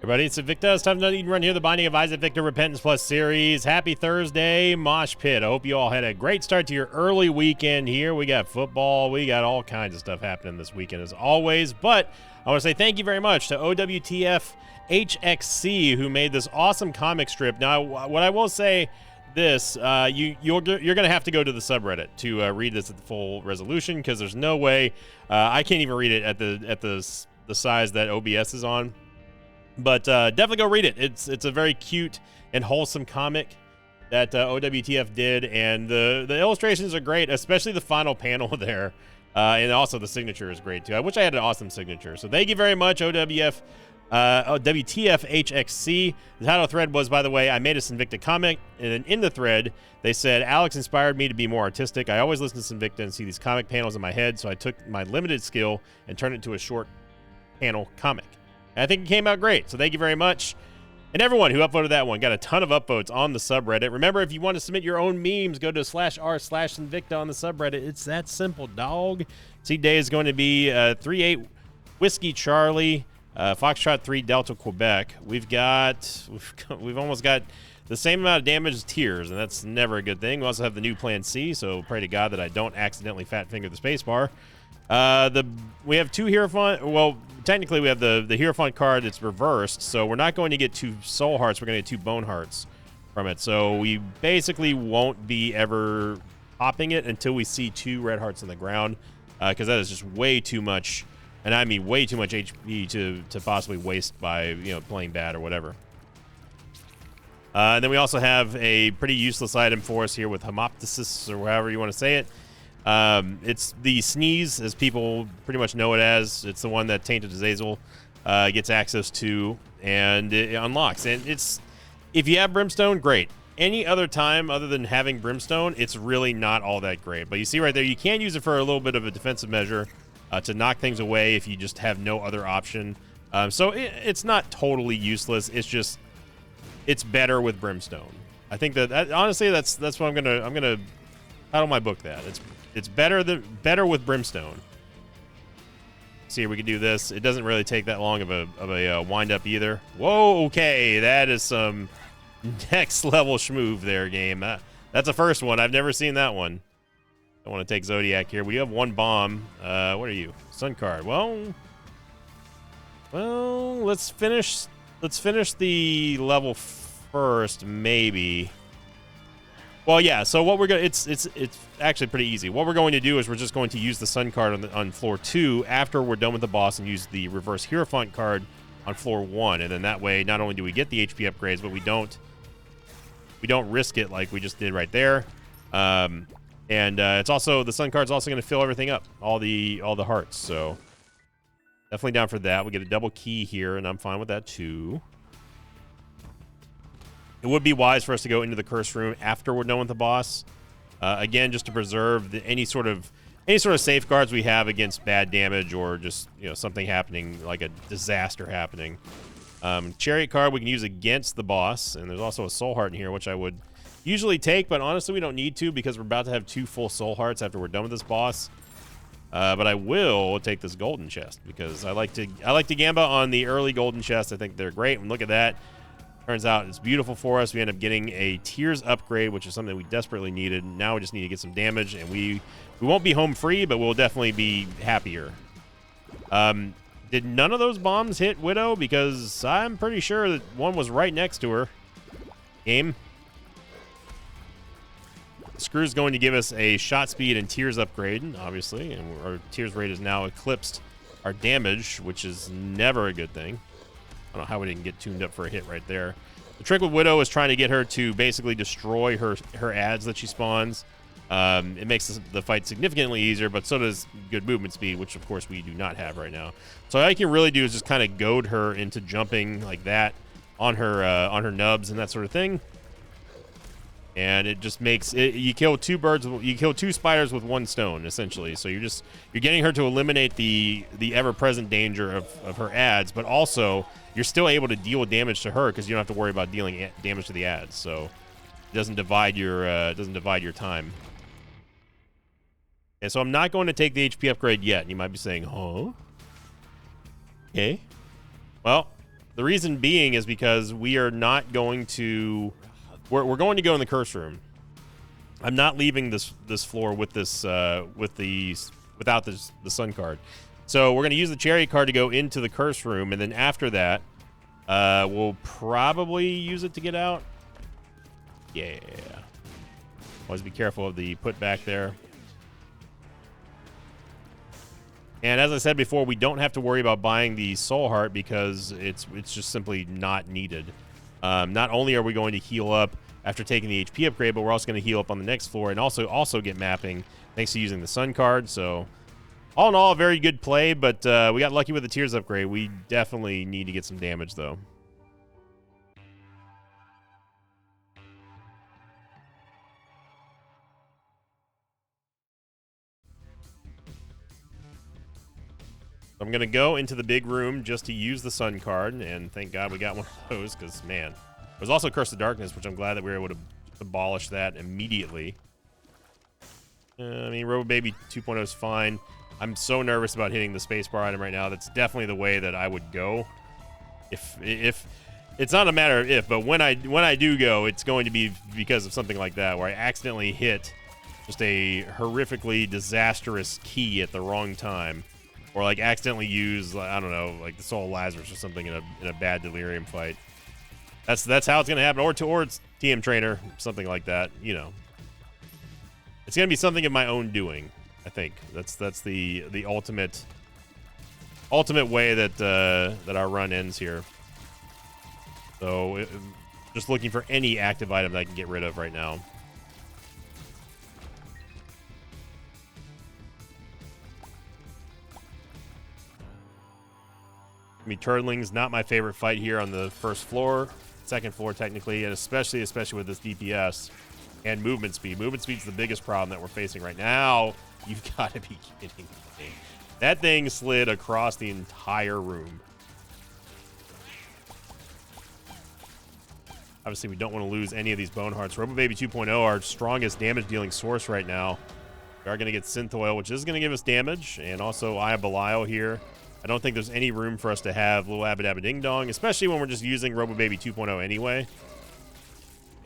Everybody, it's Invicta. It's time to eat and run here. The Binding of Isaac Victor Repentance Plus series. Happy Thursday, Mosh Pit. I hope you all had a great start to your early weekend here. We got football. We got all kinds of stuff happening this weekend as always. But I want to say thank you very much to OWTF HXC who made this awesome comic strip. Now, what I will say this, you're going to have to go to the subreddit to read this at the full resolution because there's no way I can't even read it at the size that OBS is on. But definitely go read it. It's a very cute and wholesome comic that OWTF did, and the illustrations are great, especially the final panel there, and also the signature is great too. I wish I had an awesome signature. So thank you very much, WTF HXC. The title thread was, by the way, I made a Sinvicta comic, and then in the thread they said Alex inspired me to be more artistic. I always listen to Sinvicta and see these comic panels in my head, so I took my limited skill and turned it into a short panel comic. I think it came out great, so thank you very much. And everyone who upvoted that one got a ton of upvotes on the subreddit. Remember, if you want to submit your own memes, go to /r/Sinvicta on the subreddit. It's that simple, dog. Seed day is going to be 38 Whiskey Charlie, Foxtrot 3 Delta Quebec. We've almost got the same amount of damage as Tears, and that's never a good thing. We also have the new Plan C, so pray to God that I don't accidentally fat finger the spacebar. We have two Hierophant. Well, technically we have the Hierophant card that's reversed, so we're not going to get 2 soul hearts. We're going to get 2 bone hearts from it. So we basically won't be ever popping it until we see 2 red hearts on the ground, because that is just way too much, and I mean way too much HP to possibly waste by playing bad or whatever. And then we also have a pretty useless item for us here with Hemoptysis, or however you want to say it. It's the Sneeze, as people pretty much know it as. It's the one that Tainted Azazel gets access to, and it unlocks. And if you have Brimstone, great. Any other time other than having Brimstone, it's really not all that great. But you see right there, you can use it for a little bit of a defensive measure to knock things away if you just have no other option. So it's not totally useless. It's better with Brimstone. I think that honestly, that's what I'm gonna title my book that. It's better with Brimstone. See here, we can do this. It doesn't really take that long of a wind up either. Whoa, okay, that is some next level schmoove there, game. That's a first one. I've never seen that one. I want to take Zodiac here. We have 1 bomb. What are you? Sun card. Well, let's finish the level first, maybe. Well, yeah, so what we're going to, it's actually pretty easy. What we're going to do is we're just going to use the Sun card on floor 2 after we're done with the boss, and use the reverse Hierophant card on floor 1. And then that way, not only do we get the HP upgrades, but we don't risk it like we just did right there. And it's also, the Sun card's also going to fill everything up, all the hearts. So definitely down for that. We get a double key here, and I'm fine with that too. It would be wise for us to go into the curse room after we're done with the boss. Again, just to preserve any sort of safeguards we have against bad damage or just something happening, like a disaster happening. Chariot card we can use against the boss, and there's also a soul heart in here, which I would usually take, but honestly we don't need to because we're about to have 2 full soul hearts after we're done with this boss. But I will take this golden chest because I like to gamba on the early golden chest. I think they're great, and look at that. Turns out it's beautiful for us. We end up getting a Tears upgrade, which is something we desperately needed. Now we just need to get some damage, and we won't be home free, but we'll definitely be happier. Did none of those bombs hit Widow? Because I'm pretty sure that one was right next to her. Game. Screw's going to give us a shot speed and Tears upgrade, obviously, and our Tears rate is now eclipsed our damage, which is never a good thing. I don't know how we didn't get tuned up for a hit right there. The trick with Widow is trying to get her to basically destroy her ads that she spawns. It makes the fight significantly easier, but so does good movement speed, which of course we do not have right now. So all I can really do is just kind of goad her into jumping like that on her nubs and that sort of thing. And it just makes it, you kill 2 spiders with 1 stone, essentially. So you're getting her to eliminate the ever-present danger of her ads, but also you're still able to deal damage to her because you don't have to worry about dealing damage to the ads. So it doesn't divide your time. And so I'm not going to take the HP upgrade yet. You might be saying, huh? Okay. Well, The reason being is because we are not going to... We're going to go in the curse room. I'm not leaving this floor with this without the sun card. So we're going to use the chariot card to go into the curse room, and then after that, we'll probably use it to get out. Yeah. Always be careful of the put back there. And as I said before, we don't have to worry about buying the soul heart because it's just simply not needed. Not only are we going to heal up after taking the HP upgrade, but we're also going to heal up on the next floor and also get mapping thanks to using the sun card. So all in all, a very good play, but we got lucky with the tears upgrade. We definitely need to get some damage though. I'm going to go into the big room just to use the sun card, and thank God we got one of those, because, man. There's also Curse of Darkness, which I'm glad that we were able to abolish that immediately. I mean, Robo Baby 2.0 is fine. I'm so nervous about hitting the spacebar item right now. That's definitely the way that I would go. If it's not a matter of if, but when I do go, it's going to be because of something like that, where I accidentally hit just a horrifically disastrous key at the wrong time. Or like accidentally use, I don't know, like the Soul of Lazarus or something in a bad delirium fight. That's how it's gonna happen. Or it's TM Trainer, something like that. You know, it's gonna be something of my own doing. I think that's the ultimate way that our run ends here. So just looking for any active item that I can get rid of right now. I mean, Turtling's not my favorite fight here on the first floor, second floor technically, and especially with this DPS and movement speed. Movement speed's the biggest problem that we're facing right now. You've got to be kidding me. That thing slid across the entire room. Obviously, we don't want to lose any of these Bone Hearts. Robo Baby 2.0, our strongest damage-dealing source right now. We are going to get Synth Oil, which is going to give us damage, and also Eye of Belial here. I don't think there's any room for us to have little Abba Dabba Ding Dong, especially when we're just using Robo Baby 2.0 anyway.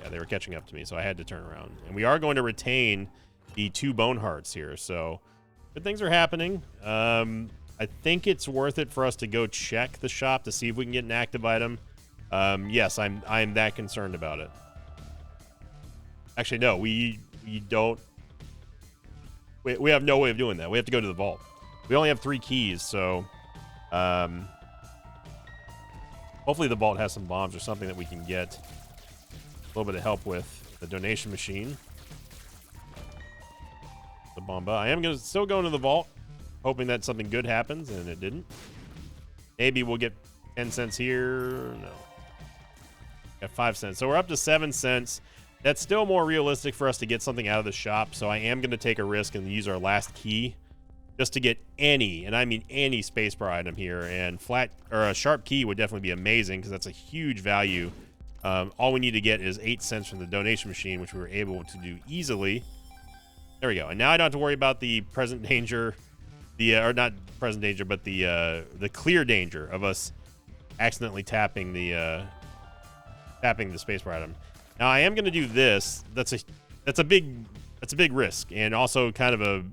Yeah, they were catching up to me, so I had to turn around. And we are going to retain the 2 Bone Hearts here, so good things are happening. I think it's worth it for us to go check the shop to see if we can get an active item. Yes, I'm that concerned about it. Actually, no, we don't. We have no way of doing that. We have to go to the vault. We only have 3 keys, so hopefully the vault has some bombs or something that we can get a little bit of help with. The donation machine. The bomba. I am still going to the vault, hoping that something good happens, and it didn't. Maybe we'll get 10 cents here. No. Got 5 cents. So we're up to 7 cents. That's still more realistic for us to get something out of the shop, so I am going to take a risk and use our last key just to get any, and I mean any spacebar item here, and a sharp key would definitely be amazing because that's a huge value. All we need to get is 8 cents from the donation machine, which we were able to do easily. There we go. And now I don't have to worry about the present danger, or not present danger, but the clear danger of us accidentally tapping the spacebar item. Now I am going to do this. That's a big risk, and also kind of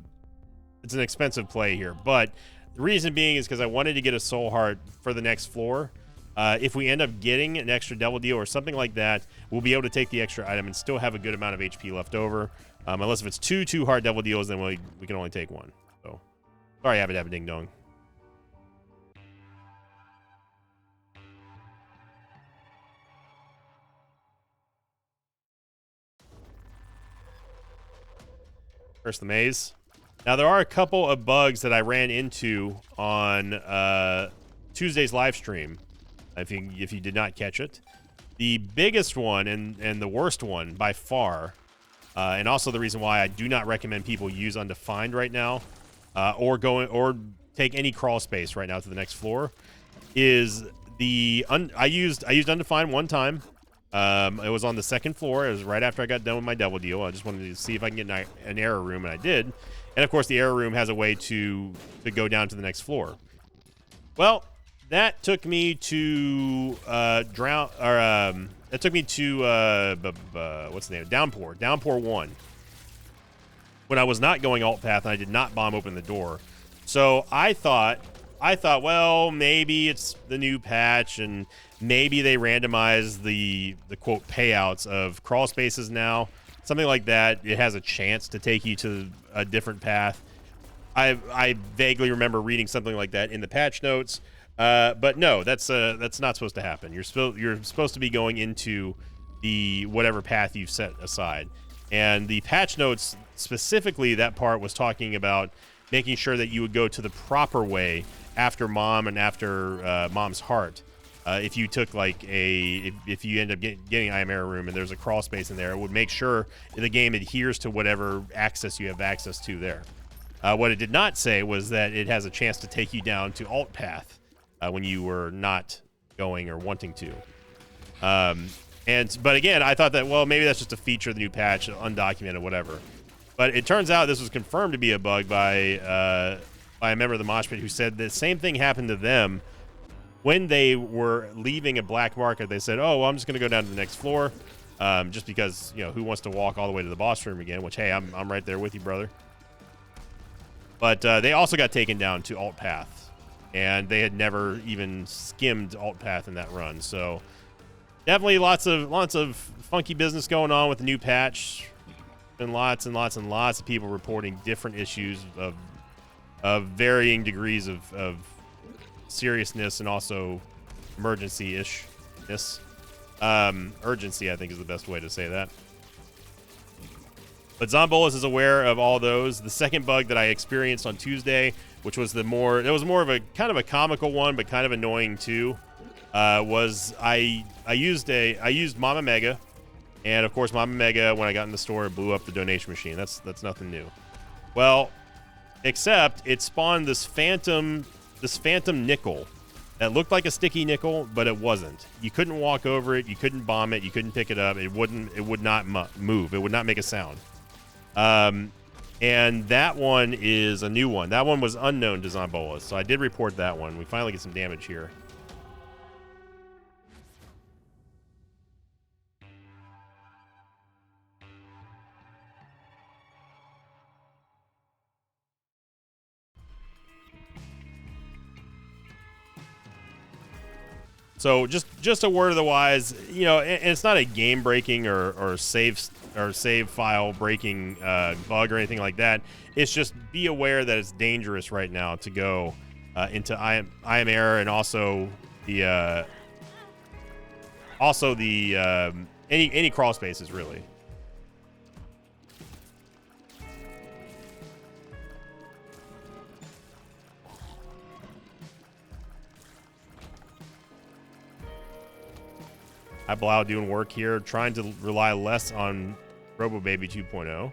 it's an expensive play here, but the reason being is because I wanted to get a soul heart for the next floor. If we end up getting an extra devil deal or something like that, we'll be able to take the extra item and still have a good amount of HP left over. Unless if it's two hard devil deals, then we can only take 1. So, sorry, Abba Dabba Ding Dong. Curse the Maze. Now, there are a couple of bugs that I ran into on Tuesday's live stream, if you did not catch it. The biggest one and the worst one by far, and also the reason why I do not recommend people use Undefined right now, or take any crawl space right now to the next floor, is I used Undefined one time. It was on the second floor. It was right after I got done with my devil deal. I just wanted to see if I can get an error room, and I did. And of course, the error room has a way to go down to the next floor. Well, that took me to drown, or that took me to what's the name? Downpour 1. When I was not going alt path and I did not bomb open the door. So I thought, well, maybe it's the new patch and maybe they randomize the quote payouts of crawl spaces now, something like that. It has a chance to take you to a different path. I vaguely remember reading something like that in the patch notes, but no, that's not supposed to happen. You're supposed to be going into the whatever path you've set aside. And the patch notes, specifically that part, was talking about making sure that you would go to the proper way after Mom and after Mom's Heart. If you took like if you end up getting I Am Era room and there's a crawl space in there, it would make sure the game adheres to whatever access you have access to there. What it did not say was that it has a chance to take you down to alt path when you were not going or wanting to. But again, I thought that, well, maybe that's just a feature of the new patch, undocumented, whatever. But it turns out this was confirmed to be a bug by a member of the Mosh Pit who said the same thing happened to them when they were leaving a black market. They said, oh, well, I'm just going to go down to the next floor just because, you know, who wants to walk all the way to the boss room again, which, hey, I'm right there with you, brother. But they also got taken down to alt path, and they had never even skimmed alt path in that run. So definitely lots of funky business going on with the new patch, and lots and lots and lots of people reporting different issues of varying degrees of seriousness and also emergency-ishness. Urgency, I think, is the best way to say that. But Zombolas is aware of all those. The second bug that I experienced on Tuesday, which was it was more of a kind of a comical one, but kind of annoying too, was I used Mama Mega, and of course Mama Mega, when I got in the store, blew up the donation machine. That's nothing new. Well, except it spawned this phantom nickel that looked like a sticky nickel, but it wasn't. You couldn't walk over it, you couldn't bomb it, you couldn't pick it up. It would not move. It would not make a sound. And that one is a new one. That one was unknown to Zombolas, so I did report that one. We finally get some damage here. So just a word of the wise, you know, and it's not a game breaking or save file breaking bug or anything like that. It's just be aware that it's dangerous right now to go into I Am Era, and also the any crawl spaces really. Hi, Blau, doing work here, trying to rely less on RoboBaby 2.0.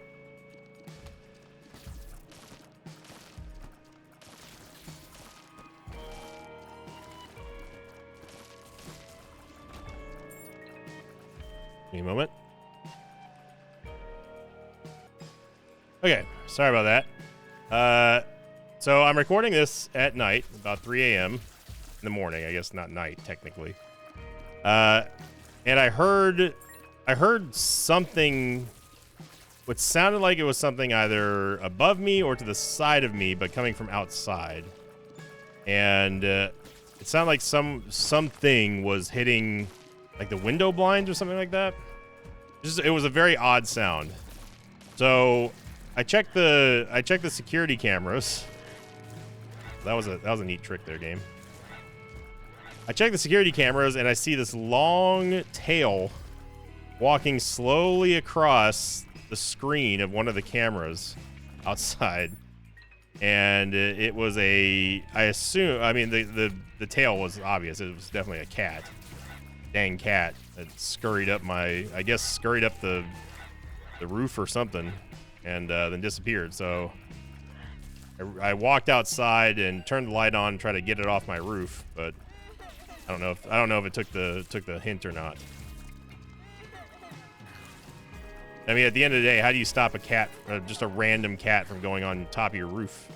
Give me a moment. Okay, sorry about that. So I'm recording this at night, about 3 a.m. in the morning. I guess not night, technically. And I heard something what sounded like it was something either above me or to the side of me, but coming from outside. And it sounded like something was hitting like the window blinds or something like that. It was a very odd sound. So I checked the security cameras. That was a neat trick there, game. I check the security cameras and I see this long tail walking slowly across the screen of one of the cameras outside. And it was the tail was obvious. It was definitely a cat. Dang cat that scurried up the roof or something and then disappeared. So I walked outside and turned the light on and tried to get it off my roof, but I don't know if it took the hint or not. I mean, at the end of the day, how do you stop a cat, just a random cat, from going on top of your roof?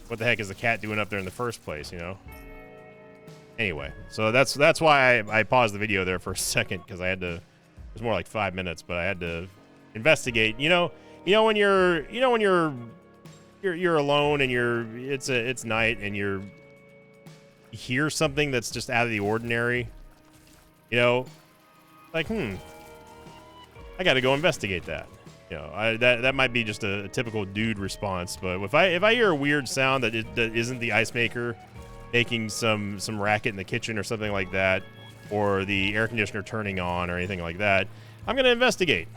What the heck is the cat doing up there in the first place, you know? Anyway, so that's why I paused the video there for a second, because I had to. It was more like 5 minutes, but I had to investigate. You know when you're alone and it's night and you hear something that's just out of the ordinary. You know, like I got to go investigate that. You know, that might be just a typical dude response, but if I hear a weird sound that isn't the ice maker making some racket in the kitchen or something like that, or the air conditioner turning on or anything like that, I'm gonna investigate.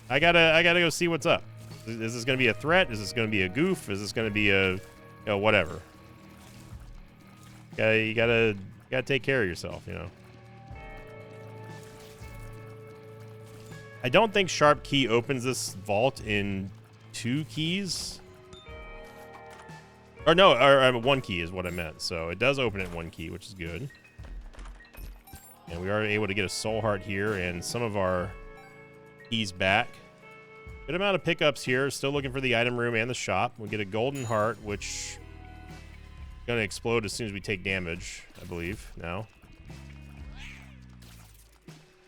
I gotta go see what's up. Is this gonna be a threat? Is this gonna be a goof? Is this gonna be a whatever? You gotta take care of yourself, you know. I don't think Sharp Key opens this vault in 2 keys. Or no, or 1 key is what I meant. So it does open at 1 key, which is good. And we are able to get a soul heart here and some of our keys back. Good amount of pickups here. Still looking for the item room and the shop. We get a golden heart, which is going to explode as soon as we take damage, I believe, now.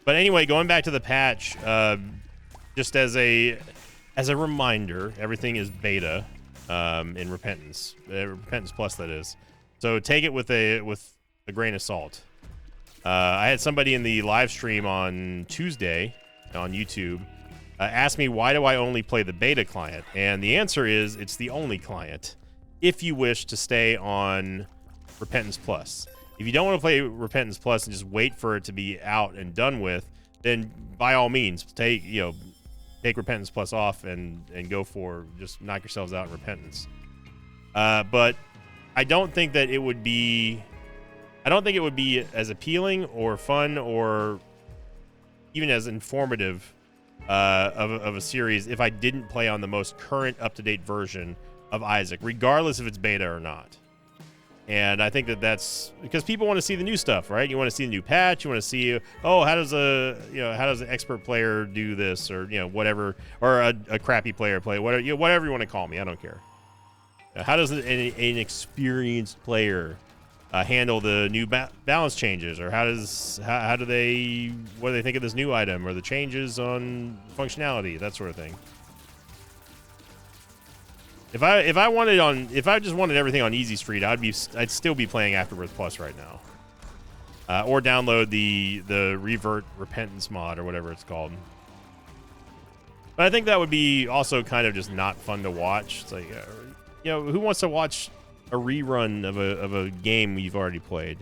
But anyway, going back to the patch, just as a reminder, everything is beta in Repentance. Repentance Plus, that is. So take it with a grain of salt. I had somebody in the live stream on Tuesday on YouTube ask me, why do I only play the beta client? And the answer is, it's the only client if you wish to stay on Repentance Plus. If you don't want to play Repentance Plus and just wait for it to be out and done with, then by all means, take Repentance Plus off and go for, just knock yourselves out in Repentance. But I don't think that it would be, as appealing or fun or even as informative of a series if I didn't play on the most current up-to-date version of Isaac, regardless if it's beta or not. And I think that's because people want to see the new stuff, right? You want to see the new patch. You want to see, oh, how does an expert player do this, or whatever, or a crappy player play, whatever, whatever you want to call me. I don't care. How does an experienced player handle the new balance changes, or what do they think of this new item, or the changes on functionality, that sort of thing. If I just wanted everything on Easy Street, I'd still be playing Afterbirth Plus right now, or download the Revert Repentance mod or whatever it's called. But I think that would be also kind of just not fun to watch. It's like, who wants to watch a rerun of a game you've already played?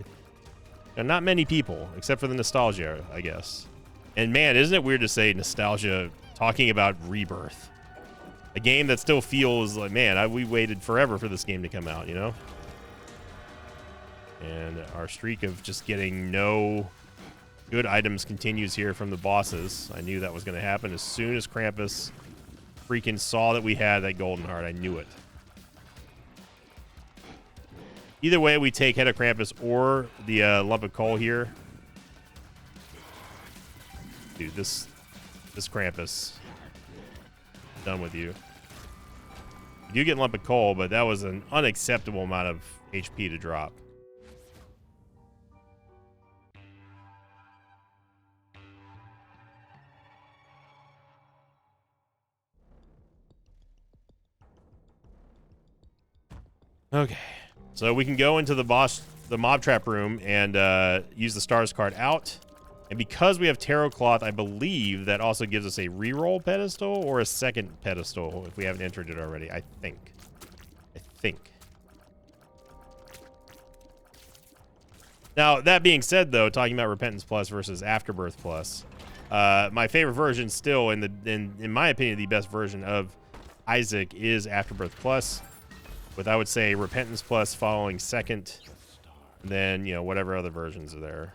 Not many people, except for the nostalgia, I guess. And man, isn't it weird to say nostalgia talking about Rebirth? A game that still feels like, man, we waited forever for this game to come out, And our streak of just getting no good items continues here from the bosses. I knew that was going to happen as soon as Krampus freaking saw that we had that golden heart. I knew it. Either way, we take Head of Krampus or the lump of coal here. Dude, this Krampus, done with you. You do get lump of coal, but that was an unacceptable amount of HP to drop. Okay, so we can go into the mob trap room and use the stars card out. And because we have Tarot Cloth, I believe that also gives us a reroll pedestal or a second pedestal if we haven't entered it already. I think. Now, that being said, though, talking about Repentance Plus versus Afterbirth Plus, my favorite version still, in my opinion, the best version of Isaac is Afterbirth Plus, with, I would say, Repentance Plus following second, and then, whatever other versions are there.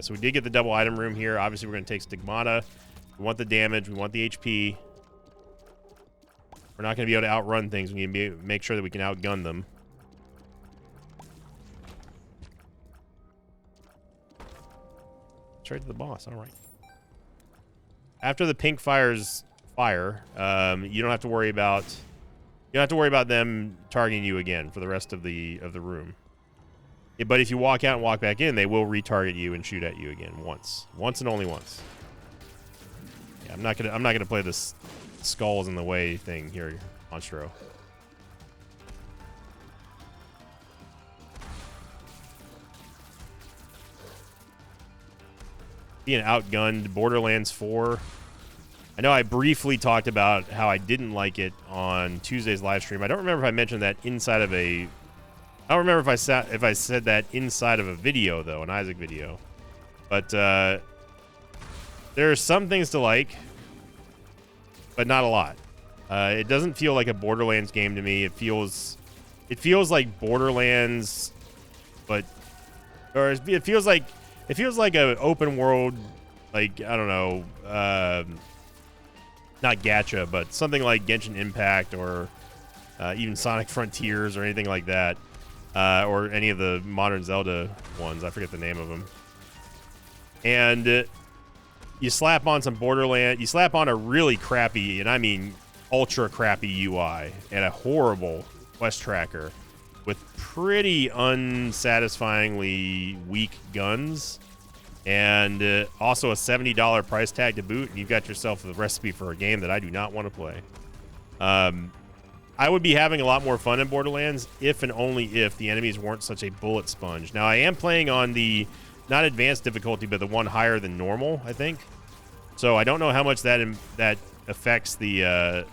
So we did get the double item room here. Obviously, we're going to take Stigmata. We want the damage. We want the HP. We're not going to be able to outrun things. We need to make sure that we can outgun them. Straight to the boss. All right. After the pink fires fire, you don't have to worry about them targeting you again for the rest of the room. But if you walk out and walk back in, they will retarget you and shoot at you again once and only once. Yeah, I'm not gonna play this skulls in the way thing here, Monstro. Being outgunned, Borderlands 4. I know I briefly talked about how I didn't like it on Tuesday's live stream. I don't remember if I mentioned that inside of a. I don't remember if I said that inside of a video though, an Isaac video. But there are some things to like, but not a lot. It doesn't feel like a Borderlands game to me. It feels like Borderlands, but it feels like an open world, like I don't know, not gacha, but something like Genshin Impact or even Sonic Frontiers or anything like that, or any of the modern Zelda ones. I forget the name of them. And you slap on some Borderlands, you slap on a really crappy, and I mean ultra crappy UI and a horrible quest tracker with pretty unsatisfyingly weak guns, and also a $70 price tag to boot, and you've got yourself a recipe for a game that I do not want to play. I would be having a lot more fun in Borderlands if and only if the enemies weren't such a bullet sponge. Now, I am playing on the, not advanced difficulty, but the one higher than normal, I think. So I don't know how much that affects the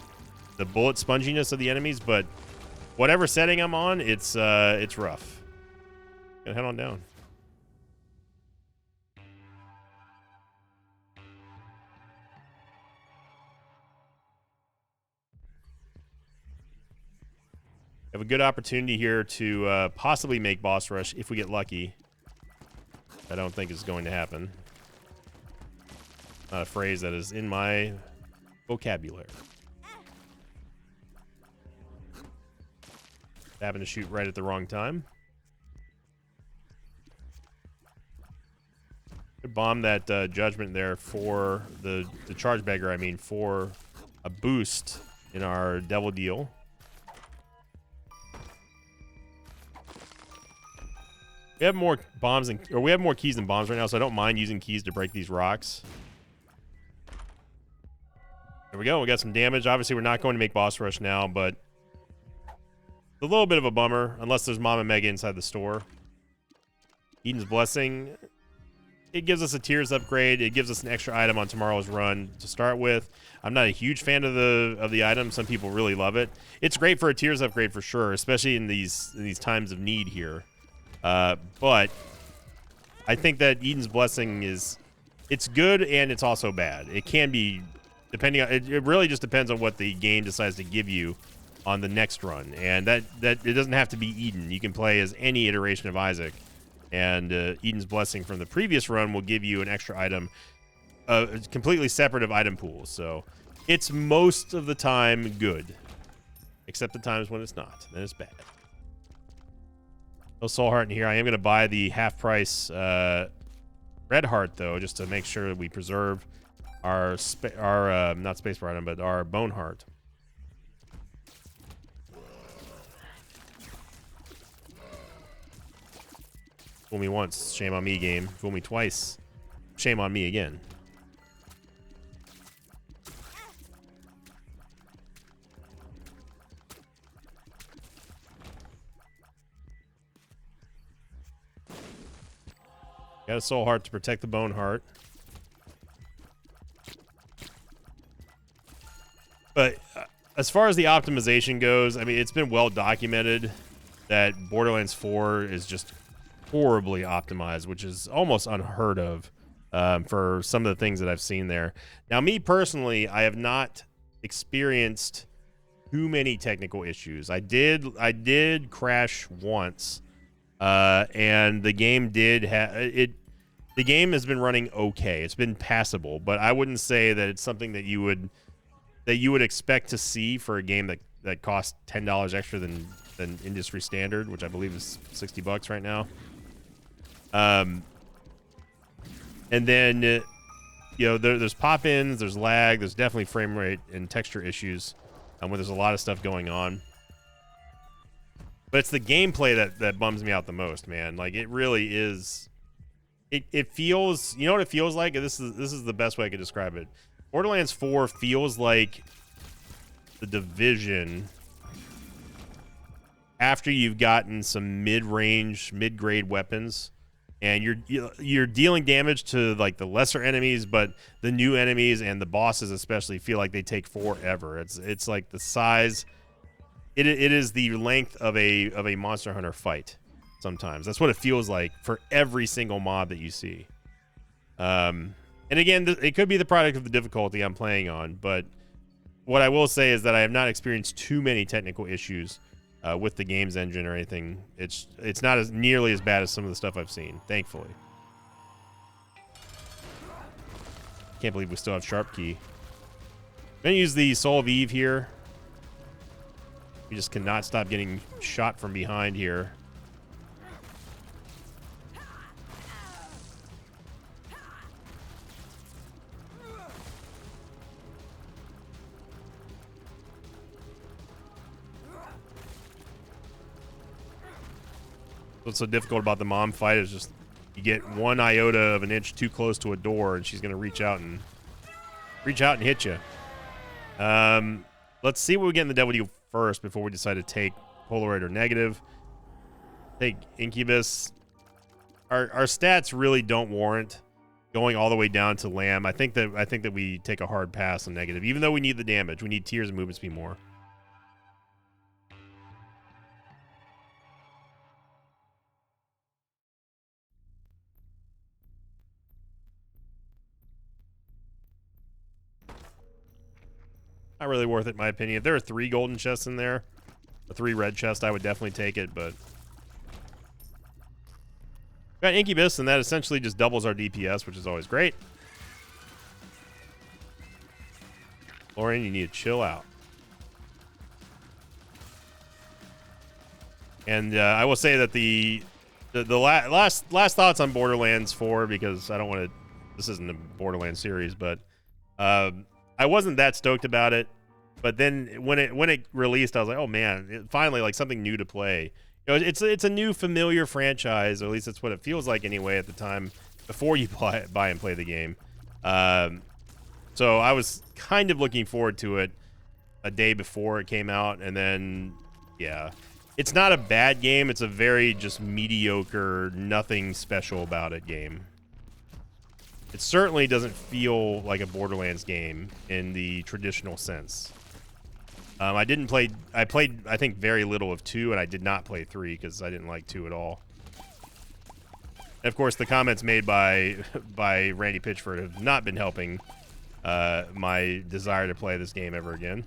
bullet sponginess of the enemies, but whatever setting I'm on, it's rough. Gonna head on down. Have a good opportunity here to possibly make boss rush if we get lucky. I don't think it's going to happen. Not a phrase that is in my vocabulary. Happened to shoot right at the wrong time. Could bomb that judgment there for the charge beggar, I mean, for a boost in our devil deal. We have more bombs or we have more keys than bombs right now, so I don't mind using keys to break these rocks. There we go. We got some damage. Obviously, we're not going to make boss rush now, but it's a little bit of a bummer, unless there's Mama Mega inside the store. Eden's Blessing. It gives us a tiers upgrade. It gives us an extra item on tomorrow's run to start with. I'm not a huge fan of the item. Some people really love it. It's great for a tiers upgrade for sure, especially in these times of need here. But I think that Eden's Blessing it's good and it's also bad. It can be, depending on, it really just depends on what the game decides to give you on the next run. And that it doesn't have to be Eden. You can play as any iteration of Isaac. And Eden's Blessing from the previous run will give you an extra item, completely separate of item pools. So it's most of the time good, except the times when it's not. Then it's bad. No soul heart in here. I am going to buy the half price red heart though, just to make sure that we preserve our not spacebar item, but our bone heart. Fool me once, shame on me, game. Fool me twice, shame on me again. Got a soul heart to protect the bone heart. But as far as the optimization goes, I mean, it's been well documented that Borderlands 4 is just horribly optimized, which is almost unheard of for some of the things that I've seen there. Now, me personally, I have not experienced too many technical issues. I did crash once. And the game the game has been running okay. It's been passable, but I wouldn't say that it's something that you would expect to see for a game that costs $10 extra than industry standard, which I believe is $60 right now. And then you know, there's pop-ins, there's lag, there's definitely frame rate and texture issues when there's a lot of stuff going on. But it's the gameplay that bums me out the most, man. Like, it really is. It feels, you know what it feels like? This is the best way I could describe it. Borderlands 4 feels like the Division after you've gotten some mid-range, mid-grade weapons, and you're dealing damage to like the lesser enemies, but the new enemies and the bosses especially feel like they take forever. It's like the size. It is the length of a Monster Hunter fight. Sometimes that's what it feels like for every single mob that you see. And again, it could be the product of the difficulty I'm playing on, but what I will say is that I have not experienced too many technical issues with the game's engine or anything. It's not as nearly as bad as some of the stuff I've seen, thankfully. Can't believe we still have Sharp Key. I'm gonna use the Soul of Eve here. We just cannot stop getting shot from behind here. What's so difficult about the mom fight is just you get 1 iota of an inch too close to a door, and she's gonna reach out and hit you. Let's see what we get in the Devil Deal first before we decide to take Polaroid or Negative. Take Incubus. Our stats really don't warrant going all the way down to Lamb. I think that we take a hard pass on Negative, even though we need the damage. We need Tears and movement speed more. Not really worth it, in my opinion. If there are 3 golden chests in there, or 3 red chests, I would definitely take it, but... Got Incubus, and that essentially just doubles our DPS, which is always great. Lauren, you need to chill out. And I will say that the last thoughts on Borderlands 4, because I don't want to... This isn't a Borderlands series, but... I wasn't that stoked about it, but then when it released, I was like, oh man, finally like something new to play. You know, it's a new familiar franchise, or at least that's what it feels like anyway at the time before you buy and play the game. So I was kind of looking forward to it a day before it came out, and then yeah, it's not a bad game. It's a very just mediocre, nothing special about it game. It certainly doesn't feel like a Borderlands game in the traditional sense. I played, I think, very little of 2, and I did not play 3 because I didn't like 2 at all. And of course, the comments made by Randy Pitchford have not been helping my desire to play this game ever again.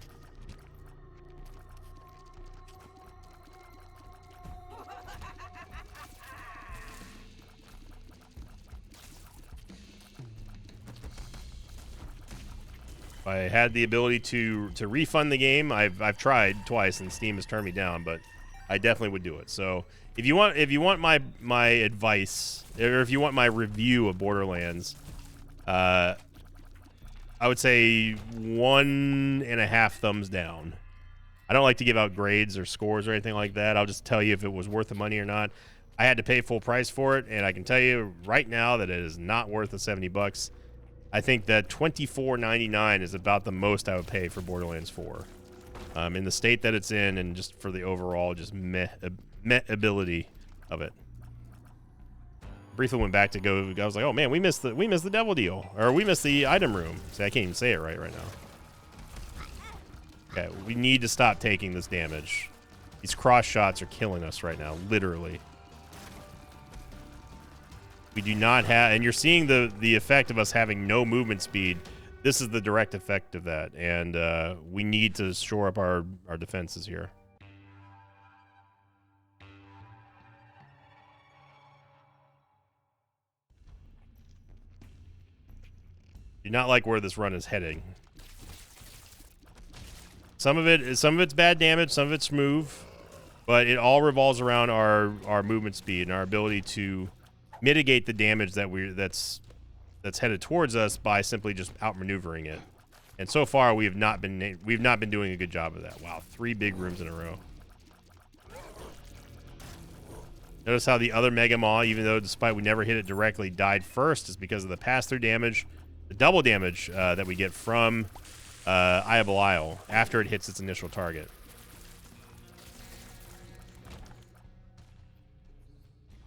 If I had the ability to refund the game, I've tried twice and Steam has turned me down, but I definitely would do it. So if you want my advice, or if you want my review of Borderlands, I would say 1.5 thumbs down. I don't like to give out grades or scores or anything like that. I'll just tell you if it was worth the money or not. I had to pay full price for it, and I can tell you right now that it is not worth the $70. I think that $24.99 is about the most I would pay for Borderlands 4. In the state that it's in, and just for the overall just meh ability of it. Briefly went back to go. I was like, oh man, we missed the Devil Deal, or we missed the item room. See, I can't even say it right now. Okay, we need to stop taking this damage. These cross shots are killing us right now, literally. We do not have, and you're seeing the effect of us having no movement speed. This is the direct effect of that, and we need to shore up our defenses here. Do not like where this run is heading. Some of it's bad damage, some of it's smooth, but it all revolves around our movement speed and our ability to mitigate the damage that's headed towards us by simply just outmaneuvering it. And so far we've not been doing a good job of that. Wow, 3 big rooms in a row. Notice how the other Mega Maw, even though despite we never hit it directly, died first, is because of the pass-through damage, the double damage that we get from Eye of Belial after it hits its initial target.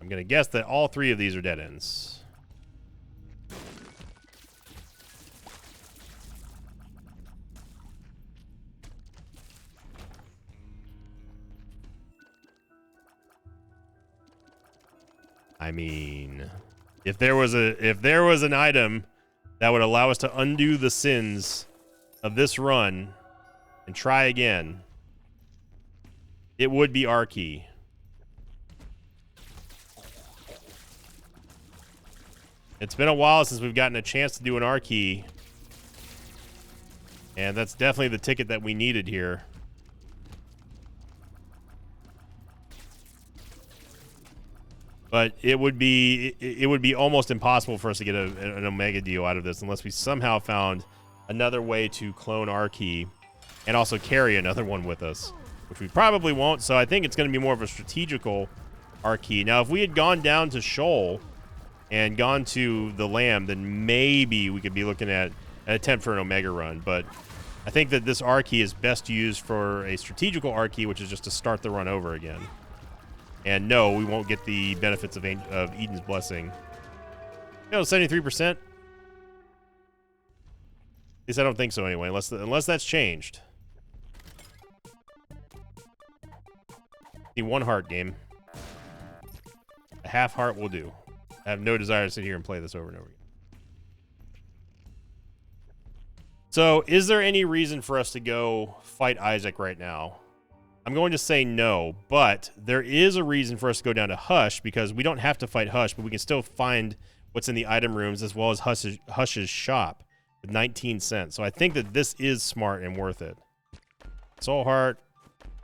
I'm going to guess that all 3 of these are dead ends. I mean, if there was an item that would allow us to undo the sins of this run and try again, it would be our key. It's been a while since we've gotten a chance to do an R key, and that's definitely the ticket that we needed here. But it would be almost impossible for us to get an Omega deal out of this unless we somehow found another way to clone our key and also carry another one with us, which we probably won't. So I think it's going to be more of a strategical R key. Now, if we had gone down to Shoal and gone to the Lamb, then maybe we could be looking at an attempt for an Omega run. But I think that this R key is best used for a strategical R key, which is just to start the run over again. And no, we won't get the benefits of Eden's Blessing. You know, 73%. At least I don't think so anyway, unless that's changed. The 1 heart game. A half heart will do. I have no desire to sit here and play this over and over again. So, is there any reason for us to go fight Isaac right now? I'm going to say no, but there is a reason for us to go down to Hush, because we don't have to fight Hush, but we can still find what's in the item rooms as well as Hush's shop with 19 cents. So I think that this is smart and worth it. Soul Heart,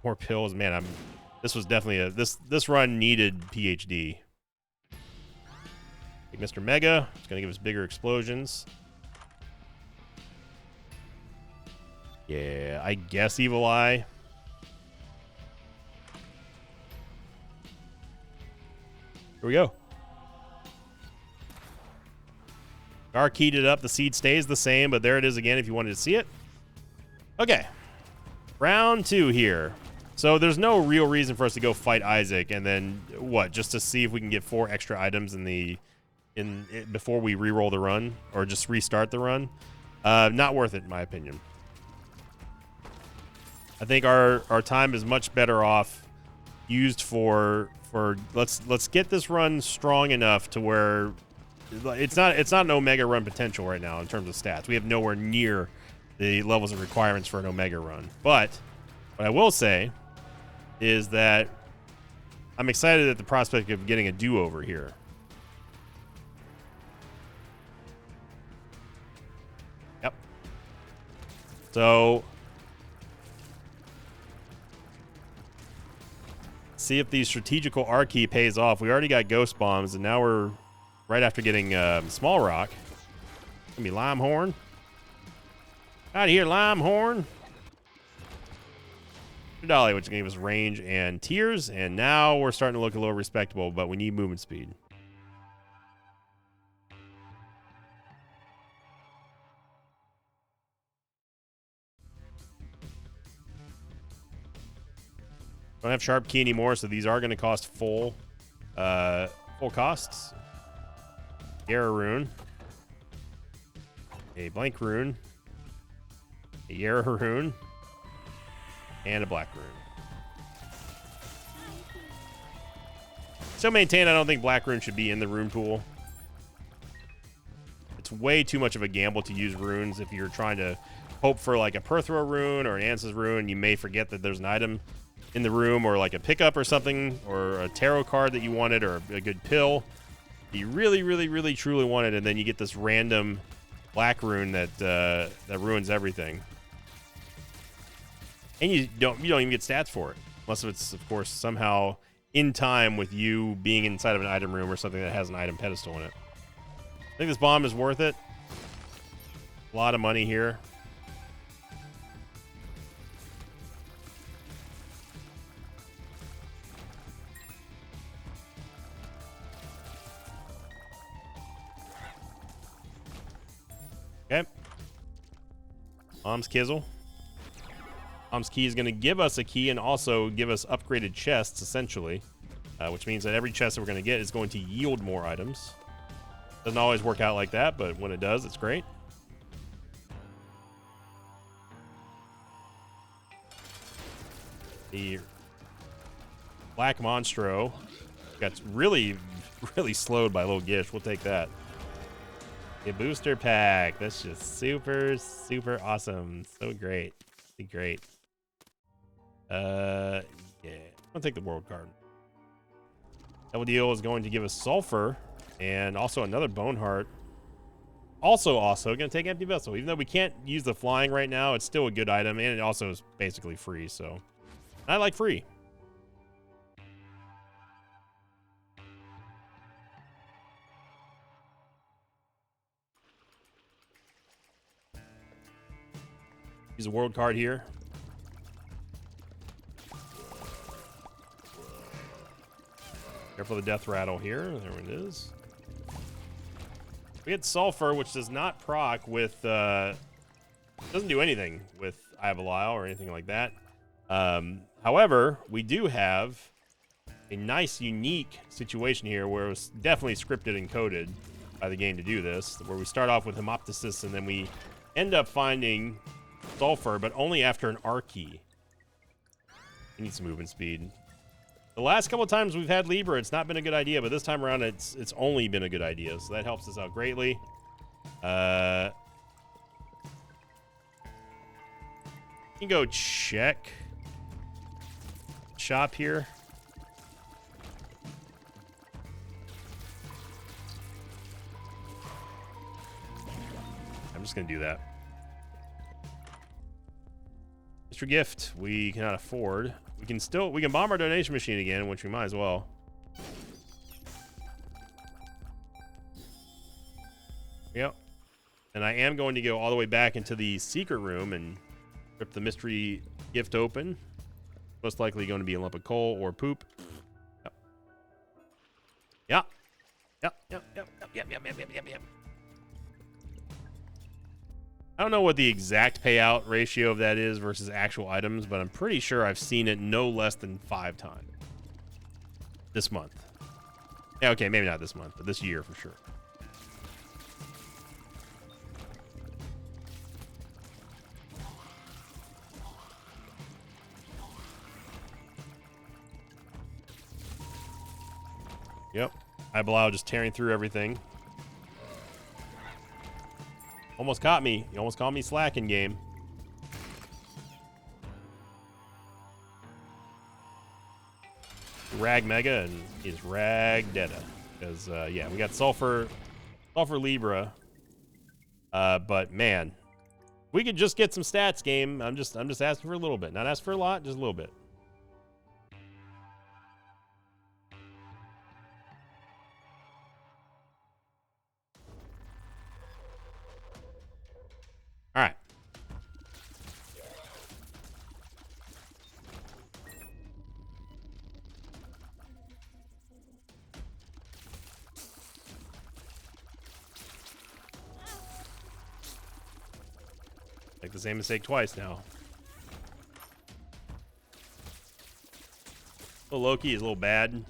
more pills. Man, this was definitely this run needed PhD. Like Mr. Mega, it's going to give us bigger explosions. Yeah, I guess Evil Eye. Here we go. Gar keyed it up. The seed stays the same, but there it is again if you wanted to see it. Okay. Round 2 here. So there's no real reason for us to go fight Isaac and then what? Just to see if we can get 4 extra items before we re-roll the run or just restart the run. Not worth it in my opinion. I think our time is much better off used for let's get this run strong enough to where it's not an Omega run potential right now in terms of stats. We have nowhere near the levels of requirements for an Omega run. But what I will say is that I'm excited at the prospect of getting a do-over here. Yep. So see if the strategical R key pays off. We already got Ghost Bombs, and now we're right after getting Small Rock. Give me Limehorn. Out of here, Limehorn. Dolly, which gave us range and tears, and now we're starting to look a little respectable, but we need movement speed. Don't have Sharp Key anymore, so these are going to cost full costs. Yara Rune. A Blank Rune. A Yara Rune. And a Black Rune. Still maintain I don't think Black Rune should be in the rune pool. It's way too much of a gamble to use runes if you're trying to hope for like a Perthro rune or an Ansuz rune. You may forget that there's an item in the room or like a pickup or something or a tarot card that you wanted or a good pill you really, really, really, truly wanted, and then you get this random black rune that ruins everything. And you don't even get stats for it. Unless it's, of course, somehow in time with you being inside of an item room or something that has an item pedestal in it. I think this bomb is worth it. A lot of money here. Mom's Kizzle. Mom's Key is going to give us a key and also give us upgraded chests, essentially. Which means that every chest that we're going to get is going to yield more items. Doesn't always work out like that, but when it does, it's great. The Black Monstro got really, really slowed by Little Gish. We'll take that. A booster pack. That's just super, super awesome. So great. Great. Yeah. I'll take the world card. Double Deal is going to give us Sulfur and also another Bone Heart. Also gonna take Empty Vessel. Even though we can't use the flying right now, it's still a good item, and it also is basically free. So I like free. Use a world card here. Careful the death rattle here. There it is. We had Sulfur, which does not proc with, doesn't do anything with Eye of Belial or anything like that. However, we do have a nice, unique situation here where it was definitely scripted and coded by the game to do this, where we start off with Hemoptysis and then we end up finding Sulfur, but only after an R key. We need some movement speed. The last couple of times we've had Libra, it's not been a good idea, but this time around, it's only been a good idea, so that helps us out greatly. You can go check shop here. I'm just gonna do that. Mr. Gift, we cannot afford. We can bomb our donation machine again, which we might as well. Yep. And I am going to go all the way back into the secret room and rip the mystery gift open. Most likely going to be a lump of coal or poop. Yep. Yep. I don't know what the exact payout ratio of that is versus actual items, but I'm pretty sure I've seen it no less than 5 times this month. Yeah, okay, maybe not this month, but this year for sure. Yep. Eye of Belial just tearing through everything. Almost caught me. You almost caught me slacking, game. Rag Mega and he's Rag Detta. Because, yeah, we got Sulfur Libra. But, man, we could just get some stats, game. I'm just asking for a little bit. Not asking for a lot, just a little bit. All right. Make the same mistake twice now. Little Loki is a little bad.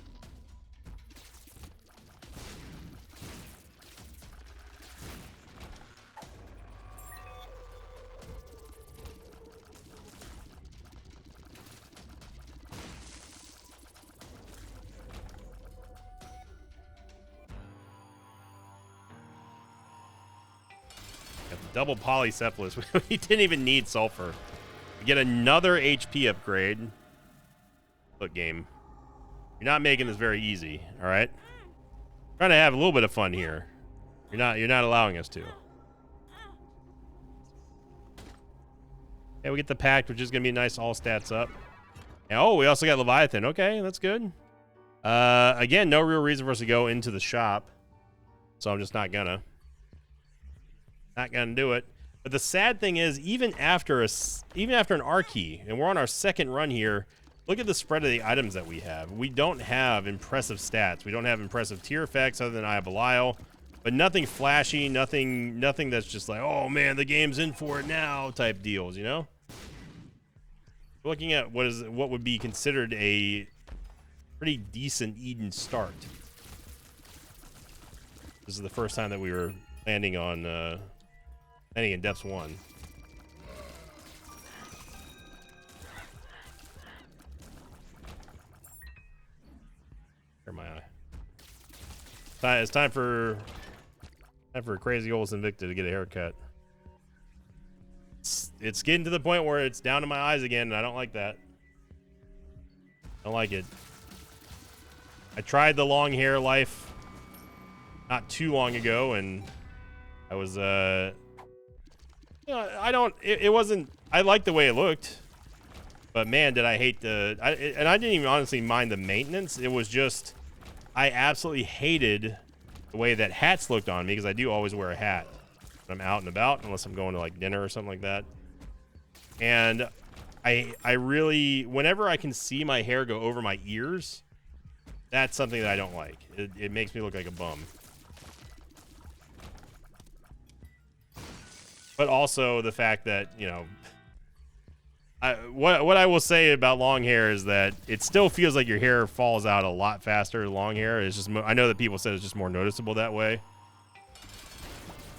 Double Polycephalus. We didn't even need Sulfur. We get another HP upgrade. Look, game. You're not making this very easy, all right? Trying to have a little bit of fun here. You're not allowing us to. Yeah, we get the Pact, which is going to be nice all stats up. And, oh, we also got Leviathan. Okay, that's good. Again, no real reason for us to go into the shop. So I'm just not gonna. Not gonna do it. But the sad thing is, even after an R key, and we're on our second run here, look at the spread of the items that we have. We don't have impressive stats. We don't have impressive tier effects other than Eye of Belial. but nothing flashy, nothing that's just like, oh man, the game's in for it now type deals, you know? Looking at what would be considered a pretty decent Eden start. This is the first time that we were landing on landing in Depths 1. Where am I? It's time for crazy old Invicta to get a haircut. It's getting to the point where it's down to my eyes again, and I don't like that. I don't like it. I tried the long hair life not too long ago, and I was you know, it wasn't, I liked the way it looked, but man, did I hate and I didn't even honestly mind the maintenance. It was just, I absolutely hated the way that hats looked on me, because I do always wear a hat when I'm out and about, unless I'm going to like dinner or something like that. And I really, whenever I can see my hair go over my ears, that's something that I don't like. It makes me look like a bum. But also the fact that, you know, what I will say about long hair is that it still feels like your hair falls out a lot faster. Long hair is just, I know that people said it's just more noticeable that way.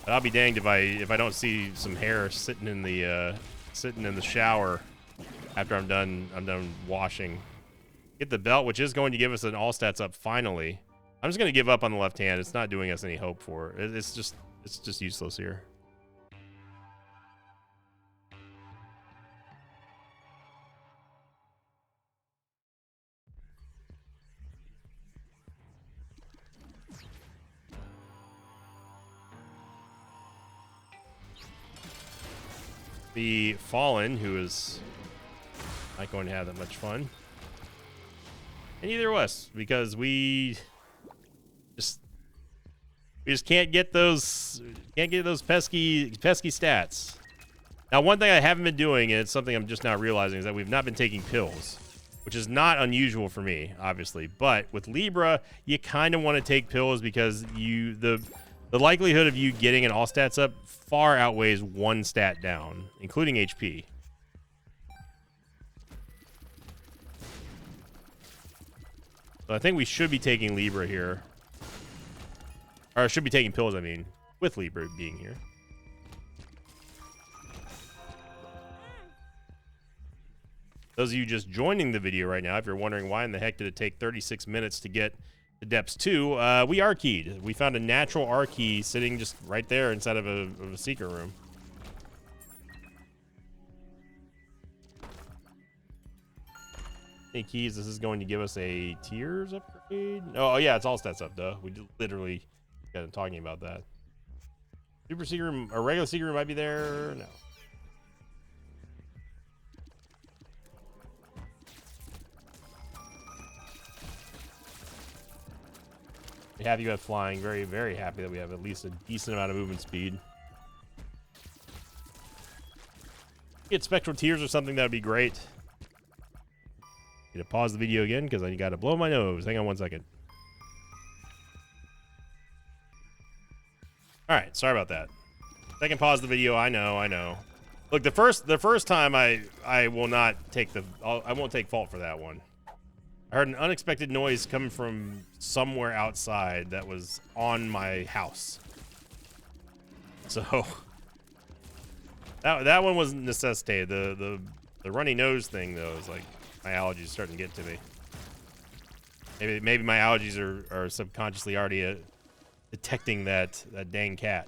But I'll be danged if I don't see some hair sitting in the shower after I'm done washing. Get the belt, which is going to give us an all stats up finally. I'm just going to give up on the left hand. It's not doing us any hope for it. It's just useless here. The Fallen, who is not going to have that much fun. And neither of us, because we just can't get those pesky stats. Now, one thing I haven't been doing, and it's something I'm just now realizing, is that we've not been taking pills, which is not unusual for me, obviously. But with Libra, you kind of want to take pills because the likelihood of you getting an all stats up far outweighs one stat down, including HP. So I think we should be taking Libra here. Or should be taking pills, I mean, with Libra being here. Those of you just joining the video right now, if you're wondering why in the heck did it take 36 minutes to get to Depths 2, we R-keyed. We found a natural R-key sitting just right there inside of a secret room. Any keys? This is going to give us a tiers upgrade. Oh yeah, it's all stats up, duh. We literally got talking about that. Super secret room, a regular secret room might be there. No. Happy about flying. Very, very happy that we have at least a decent amount of movement speed. Get spectral tears or something, that would be great. Need to pause the video again because I got to blow my nose. Hang on one second. All right, sorry about that. Second pause the video. I know. Look, the first time I will not take I won't take fault for that one. I heard an unexpected noise coming from somewhere outside that was on my house. So that one was necessitated. The runny nose thing though is like my allergies starting to get to me. Maybe my allergies are subconsciously already detecting that dang cat.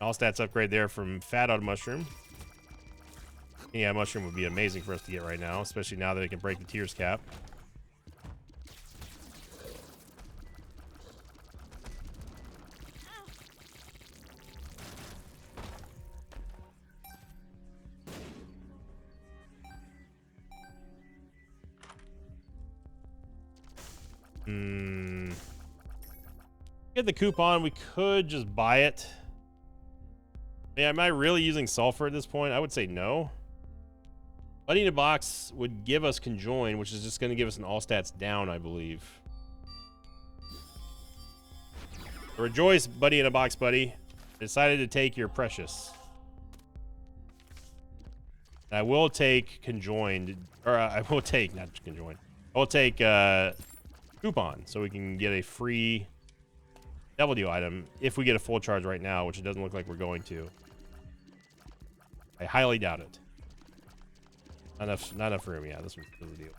All stats upgrade there from Fat on Mushroom. Yeah, Mushroom would be amazing for us to get right now, especially now that it can break the tears cap. Get the coupon. We could just buy it. Yeah, am I really using sulfur at this point? I would say no. Buddy in a box would give us conjoin, which is just going to give us an all stats down, I believe. Rejoice, buddy in a box, buddy. Decided to take your precious. I will take conjoined, or I will take, not conjoined. I will take coupon so we can get a free Devil Deal item if we get a full charge right now, which it doesn't look like we're going to. I highly doubt it. Not enough room. Yeah, this was the deal.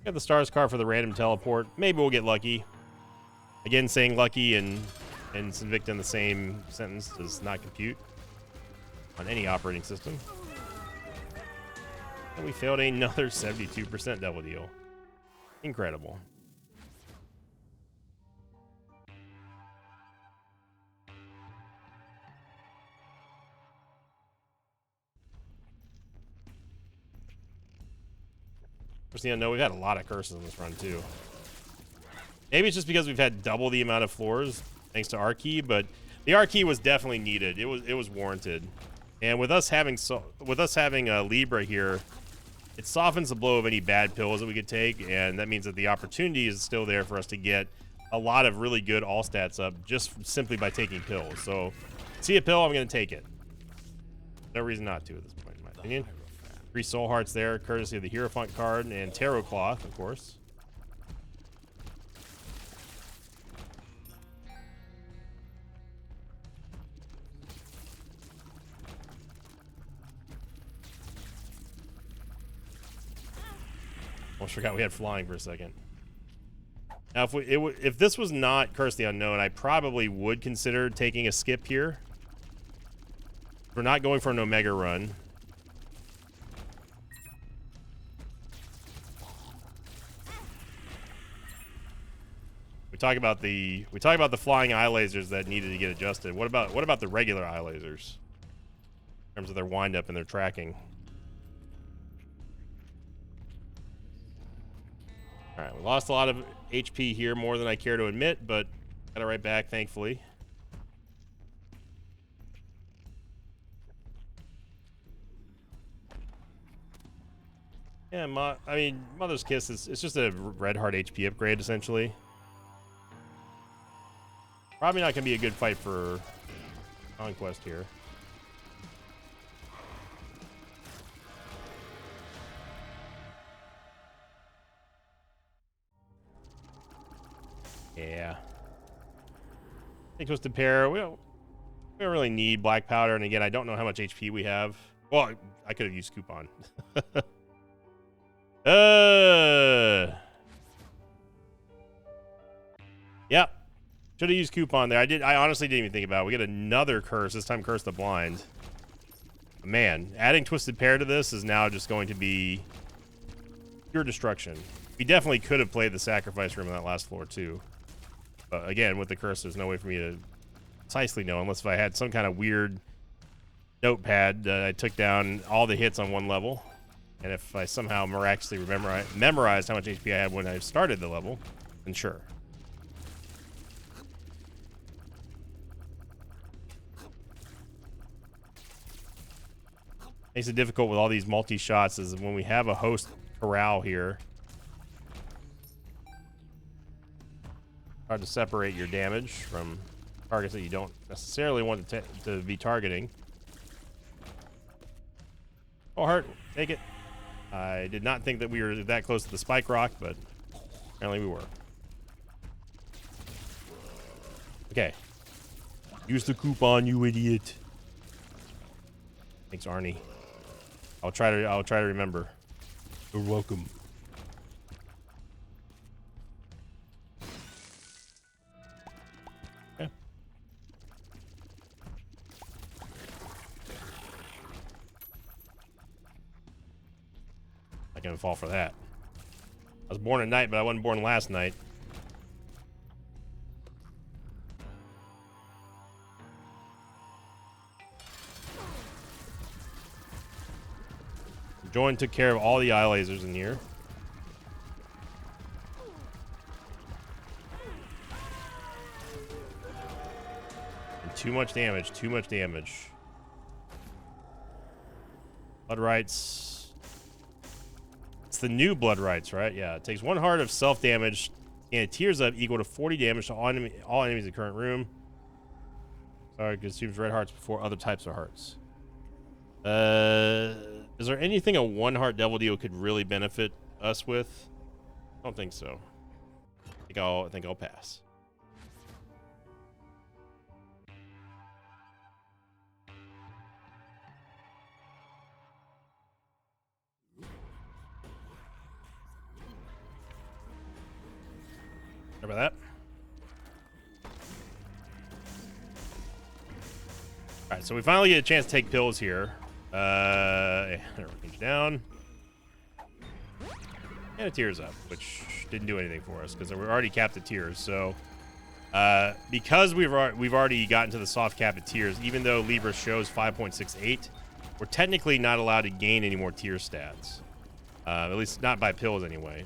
Got the stars card for the random teleport. Maybe we'll get lucky. Again, saying lucky and Sinvicta in the same sentence does not compute on any operating system. And we failed another 72% Devil Deal. Incredible. No, we've had a lot of curses on this run too. Maybe it's just because we've had double the amount of floors thanks to R-Key, but the R-Key was definitely needed. It was warranted. And with us having Libra here, it softens the blow of any bad pills that we could take, and that means that the opportunity is still there for us to get a lot of really good all stats up just simply by taking pills. So, see a pill, I'm going to take it. No reason not to at this point, in my opinion. 3 soul hearts there, courtesy of the Hierophant card and Tarot Cloth, of course. Almost forgot we had flying for a second. Now, if this was not Curse the Unknown, I probably would consider taking a skip here. We're not going for an Omega run. We talk about the flying eye lasers that needed to get adjusted. What about the regular eye lasers in terms of their wind up and their tracking? All right, we lost a lot of HP here, more than I care to admit, but got it right back, thankfully. Yeah, I mean, Mother's Kiss it's just a red heart HP upgrade essentially. Probably not gonna be a good fight for Conquest here. Yeah. Take Twisted Pair. We don't really need black powder, and again, I don't know how much HP we have. Well, I could have used coupon. Yep. Should have used coupon there. I honestly didn't even think about it. We get another curse, this time Curse the Blind. Man, adding Twisted Pair to this is now just going to be pure destruction. We definitely could have played the sacrifice room on that last floor too. But again, with the curse, there's no way for me to precisely know, unless if I had some kind of weird notepad that I took down all the hits on one level. And if I somehow miraculously memorized how much HP I had when I started the level, then sure. Makes it difficult with all these multi-shots is when we have a host corral here. Hard to separate your damage from targets that you don't necessarily want to be targeting. Oh, heart, take it. I did not think that we were that close to the spike rock, but apparently we were. Okay. Use the coupon, you idiot. Thanks, Arnie. I'll try to remember. You're welcome. Okay. I can fall for that. I was born at night, but I wasn't born last night. Join took care of all the eye lasers in here. And too much damage, too much damage. Blood rights. It's the new blood rights, right? Yeah, it takes 1 heart of self damage and it tears up equal to 40 damage to all enemies in the current room. Sorry, consumes red hearts before other types of hearts. Is there anything a 1 heart devil deal could really benefit us with? I don't think so. I think I'll pass. How about that? All right, so we finally get a chance to take pills here. Range down. And it tears up, which didn't do anything for us because we're already capped at tears. So because we've already gotten to the soft cap at tears, even though Libra shows 5.68, we're technically not allowed to gain any more tier stats. At least not by pills anyway,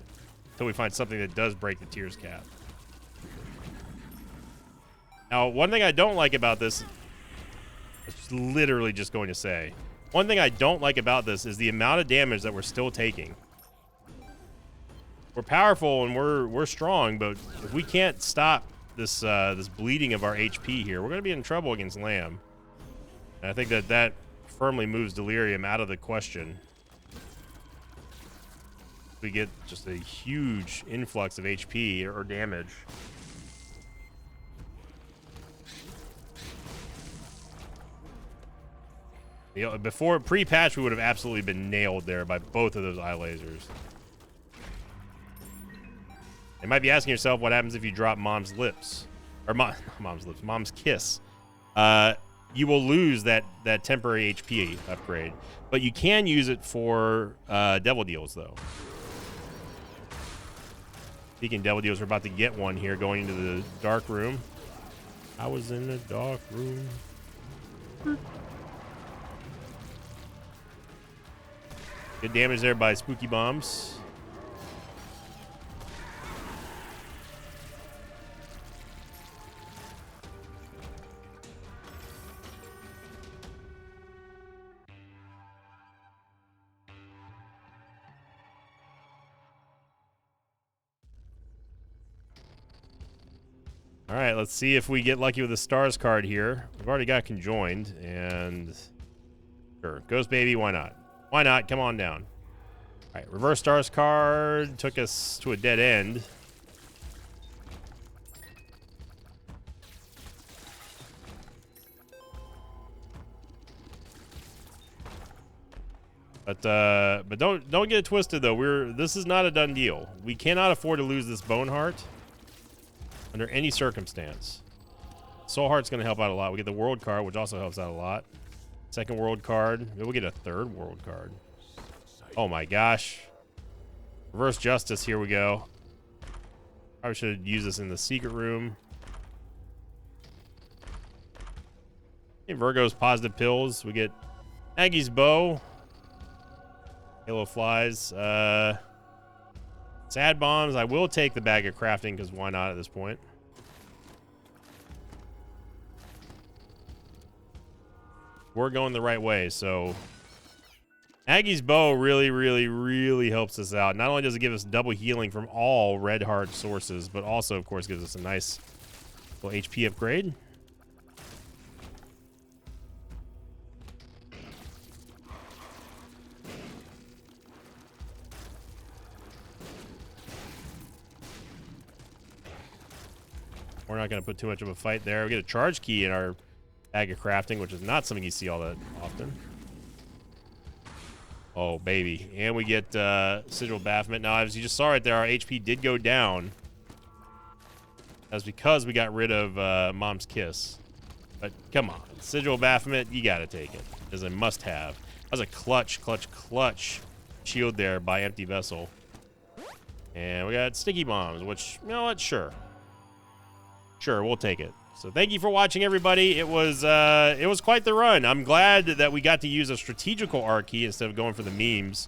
until we find something that does break the tears cap. Now, one thing I don't like about this, it's literally just going to say, one thing I don't like about this is the amount of damage that we're still taking. We're powerful and we're strong, but if we can't stop this this bleeding of our HP here, we're going to be in trouble against Lamb. And I think that firmly moves Delirium out of the question. We get just a huge influx of HP or damage. You know, before pre-patch, we would have absolutely been nailed there by both of those eye lasers. You might be asking yourself what happens if you drop Mom's lips, or Mom's kiss. You will lose that temporary HP upgrade, but you can use it for devil deals though. Speaking of devil deals, we're about to get one here going into the dark room. I was in the dark room. Good damage there by spooky bombs. All right, let's see if we get lucky with the stars card here. We've already got conjoined, and sure, Ghost Baby, why not? Why not? Come on down. All right, reverse stars card took us to a dead end. But don't get it twisted though. This is not a done deal. We cannot afford to lose this Bone Heart under any circumstance. Soul Heart's going to help out a lot. We get the World card, which also helps out a lot. Second World card. Maybe we'll get a third World card. Oh my gosh. Reverse Justice, here we go. Probably should use this in the secret room. Okay, Virgo's positive pills. We get Aggie's bow. Halo flies. Sad bombs. I will take the bag of crafting because why not at this point? We're going the right way, so Aggie's bow really, really, really helps us out. Not only does it give us double healing from all red heart sources, but also, of course, gives us a nice little HP upgrade. We're not going to put too much of a fight there. We get a charge key in our bag of crafting, which is not something you see all that often. Oh, baby. And we get Sigil Baphomet. Now, as you just saw right there, our HP did go down. That's because we got rid of Mom's Kiss. But come on. Sigil Baphomet, you got to take it. As a must-have. That was a clutch shield there by Empty Vessel. And we got Sticky Bombs, which, you know what? Sure, we'll take it. So thank you for watching, everybody. It was quite the run. I'm glad that we got to use a strategical art key instead of going for the memes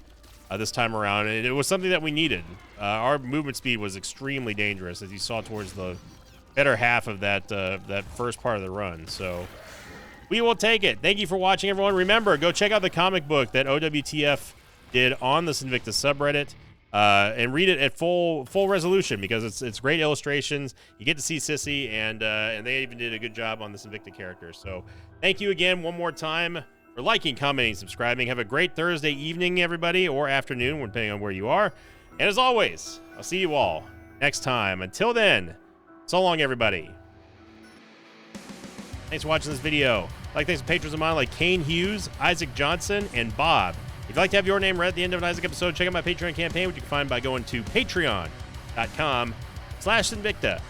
this time around. And it was something that we needed. Our movement speed was extremely dangerous, as you saw towards the better half of that first part of the run. So we will take it. Thank you for watching, everyone. Remember, go check out the comic book that OWTF did on the Sinvicta subreddit. and read it at full resolution because it's great illustrations. You get to see Sissy, and they even did a good job on this Invicta character. So thank you again one more time for liking, commenting, subscribing. Have a great Thursday evening, everybody, or afternoon, depending on where you are. And as always, I'll see you all next time. Until then, so long, everybody. Thanks for watching this video. Thanks to patrons of mine like Kane Hughes, Isaac Johnson, and Bob. If you'd like to have your name read at the end of an Isaac episode, check out my Patreon campaign, which you can find by going to patreon.com/Sinvicta.